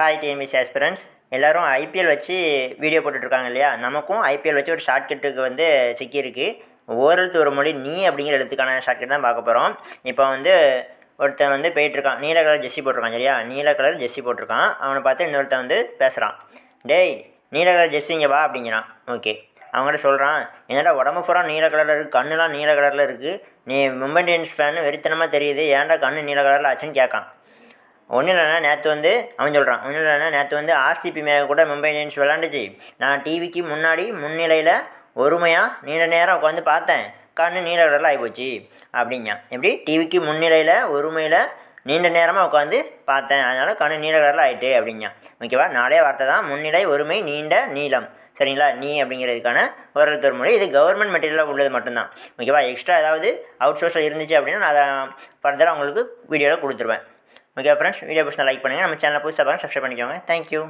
Hi TNPSC aspirants எல்லோரும் IPL வச்சு video போட்டுட்ருக்காங்க இல்லையா. நமக்கும் ஐபிஎல் வச்சு ஒரு ஷார்ட்கட்டுக்கு வந்து சிக்கியிருக்கு. ஓரெழுத்து ஒரு மொழி நீ அப்படிங்கிற எழுத்துக்கான ஷார்ட்கட் தான் பார்க்க போகிறோம். இப்போ வந்து ஒருத்தன் வந்து போயிட்டுருக்கான், நீல கலர் ஜெர்சி போட்டிருக்கான் சரியா. நீல கலர் ஜெர்சி போட்டிருக்கான். அவனை பார்த்து இன்னொருத்தன் வந்து பேசுகிறான், டேய் நீல கலர் ஜெர்சி இங்கே வா அப்படிங்கிறான். ஓகே, அவங்கள்ட்ட சொல்கிறான், என்னடா உடம்பு பூரா நீல கலரில் இருக்குது, கண்ணுலாம் நீல கலரில் இருக்குது, நீ மும்பை இந்தியன்ஸ் ஃபேனு வெறித்தனமாக தெரியுது, ஏன்டா கண்ணு நீல கலரில் ஆச்சுன்னு கேட்கான். ஒன்றும் இல்லைண்ணா நேற்று வந்து அவன் சொல்கிறான், ஒன்றும் இல்லைண்ணா நேற்று வந்து ஆர்சிபி மேலே கூட மும்பை இந்தியன்ஸ் விளாண்டுச்சு, நான் டிவிக்கு முன்னாடி முன்னிலையில் ஒருமையாக நீண்ட நேரம் உட்காந்து பார்த்தேன், கண்ணு நீல கலரில் ஆகிப்போச்சு அப்படிங்க. எப்படி டிவிக்கு முன்னிலையில் ஒருமையில் நீண்ட நேரமாக உட்காந்து பார்த்தேன், அதனால் கண்ணு நீல கலரில் ஆகிட்டு அப்படிங்க. ஓகேவா, நாளே வார்த்தை தான், முன்னிலை ஒருமை நீண்ட நீளம் சரிங்களா. நீ அப்படிங்கிறதுக்கான ஒரு மொழி. இது கவர்மெண்ட் மெட்டீரியலாக உள்ளது மட்டும்தான். ஓகேவா, எக்ஸ்ட்ரா ஏதாவது அவுட் சோர்ஸில் இருந்துச்சு அப்படின்னா நான் அதை ஃபர்தராக உங்களுக்கு வீடியோவில் கொடுத்துருவேன். ஓகே ஃப்ரெண்ட்ஸ், வீடியோ பிடிச்சா லைக் பண்ணுங்கள், நம்ம சேனலை புதுசாக பாருங்கள், சப்ஸ்கிரைப் பண்ணிக்கோங்க. தேங்க்யூ.